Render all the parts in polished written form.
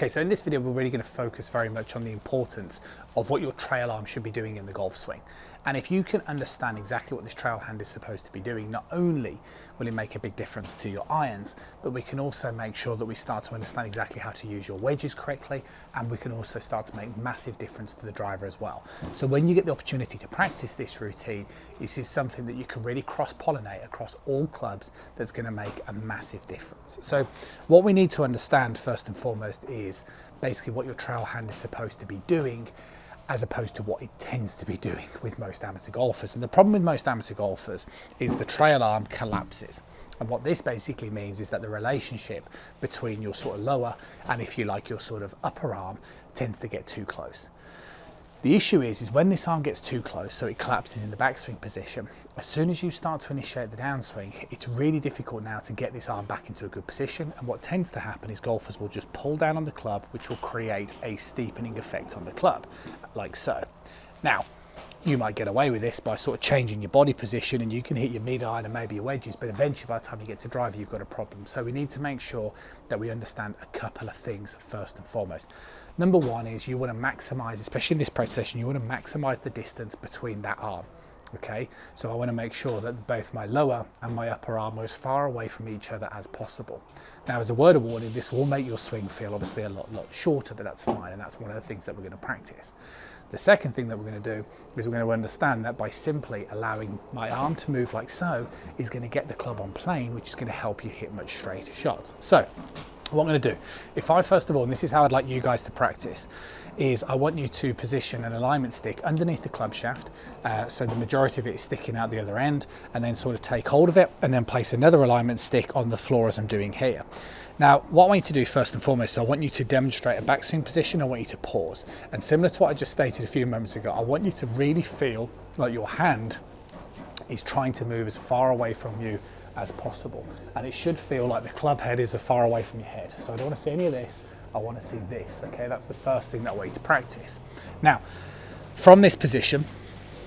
Okay, so in this video, we're really going to focus very much on the importance of what your trail arm should be doing in the golf swing. And if you can understand exactly what this trail hand is supposed to be doing, not only will it make a big difference to your irons, but we can also make sure that we start to understand exactly how to use your wedges correctly, and we can also start to make massive difference to the driver as well. So when you get the opportunity to practice this routine, this is something that you can really cross-pollinate across all clubs that's going to make a massive difference. So what we need to understand first and foremost is basically what your trail hand is supposed to be doing, as opposed to what it tends to be doing with most amateur golfers. And the problem with most amateur golfers is the trail arm collapses. And what this basically means is that the relationship between your sort of lower and, if you like, your sort of upper arm tends to get too close. The issue is when this arm gets too close, so it collapses in the backswing position, as soon as you start to initiate the downswing, it's really difficult now to get this arm back into a good position. And what tends to happen is golfers will just pull down on the club, which will create a steepening effect on the club, like so. Now, you might get away with this by sort of changing your body position, and you can hit your mid-iron and maybe your wedges, but eventually by the time you get to driver, you've got a problem. So we need to make sure that we understand a couple of things first and foremost. Number one is you want to maximize, especially in this practice session, you want to maximize the distance between that arm. Okay, so I want to make sure that both my lower and my upper arm are as far away from each other as possible. Now, as a word of warning, this will make your swing feel obviously a lot shorter, but that's fine, and that's one of the things that we're going to practice. The second thing that we're going to do is we're going to understand that by simply allowing my arm to move like so is going to get the club on plane, which is going to help you hit much straighter shots. So what I'm going to do, if I first of all, and this is how I'd like you guys to practice, is I want you to position an alignment stick underneath the club shaft, so the majority of it is sticking out the other end, and then sort of take hold of it and then place another alignment stick on the floor as I'm doing here. Now, what I want you to do first and foremost is I want you to demonstrate a backswing position. I want you to pause, and similar to what I just stated a few moments ago, I want you to really feel like your hand is trying to move as far away from you as possible, and it should feel like the club head is as far away from your head. So I don't want to see any of this, I want to see this. Okay, that's the first thing that I want you to practice. Now, from this position,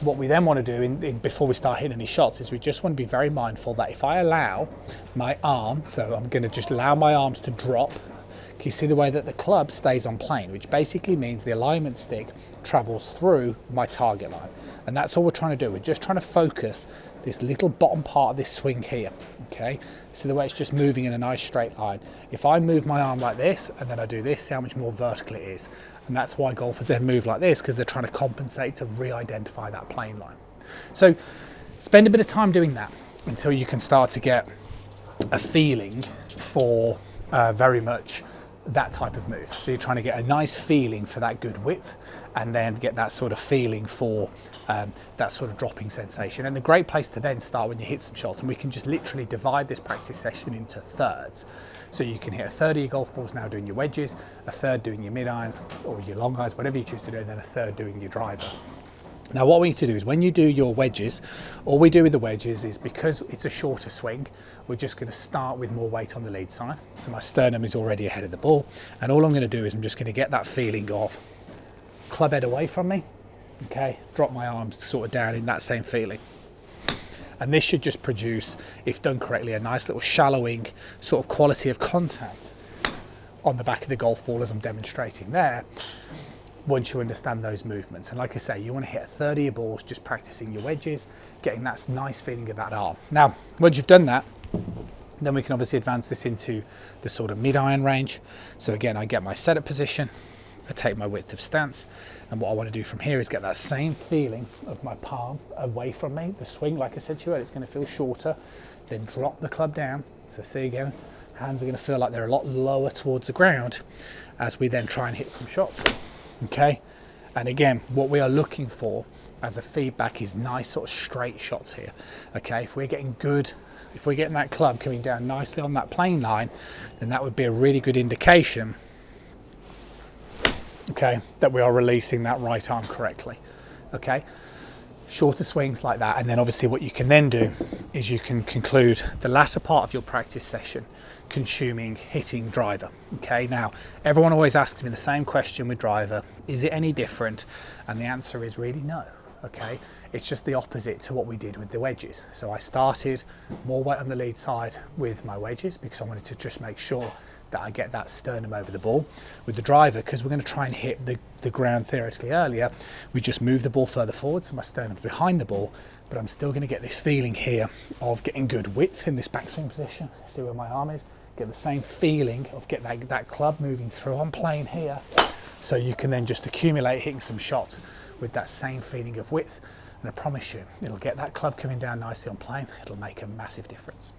what we then want to do before we start hitting any shots is we just want to be very mindful that if I allow my arm, so I'm going to just allow my arms to drop, can you see the way that the club stays on plane, which basically means the alignment stick travels through my target line. And that's all we're trying to do. We're just trying to focus this little bottom part of this swing here, okay? See the way it's just moving in a nice straight line. If I move my arm like this and then I do this, see how much more vertical it is. And that's why golfers then move like this, because they're trying to compensate to re-identify that plane line. So spend a bit of time doing that until you can start to get a feeling for very much that type of move. So you're trying to get a nice feeling for that good width, and then get that sort of feeling for that sort of dropping sensation. And the great place to then start when you hit some shots, and we can just literally divide this practice session into thirds. So you can hit a third of your golf balls now doing your wedges, a third doing your mid irons or your long irons, whatever you choose to do, and then a third doing your driver. Now what we need to do is when you do your wedges, all we do with the wedges is, because it's a shorter swing, we're just going to start with more weight on the lead side. So my sternum is already ahead of the ball, and all I'm going to do is I'm just going to get that feeling of club head away from me, okay, drop my arms sort of down in that same feeling. And this should just produce, if done correctly, a nice little shallowing sort of quality of contact on the back of the golf ball as I'm demonstrating there, once you understand those movements. And like I say, you want to hit a third of your balls just practicing your wedges, getting that nice feeling of that arm. Now, once you've done that, then we can obviously advance this into the sort of mid-iron range. So again, I get my setup position, I take my width of stance, and what I want to do from here is get that same feeling of my palm away from me. The swing, like I said to you, it's going to feel shorter, then drop the club down. So see again, hands are going to feel like they're a lot lower towards the ground as we then try and hit some shots. Okay, and again, what we are looking for as a feedback is nice sort of straight shots here. Okay, if we're getting that club coming down nicely on that plane line, then that would be a really good indication, okay, that we are releasing that right arm correctly. Okay, shorter swings like that, and then obviously what you can then do is you can conclude the latter part of your practice session consuming hitting driver. Okay, now everyone always asks me the same question with driver: is it any different? And the answer is really no. Okay, it's just the opposite to what we did with the wedges. So I started more weight on the lead side with my wedges because I wanted to just make sure that I get that sternum over the ball. With the driver, because we're going to try and hit the ground theoretically earlier, we just move the ball further forward, so my sternum's behind the ball, but I'm still going to get this feeling here of getting good width in this backswing position. See where my arm is? Get the same feeling of get that club moving through on plane here, so you can then just accumulate hitting some shots with that same feeling of width. And I promise you, it'll get that club coming down nicely on plane. It'll make a massive difference.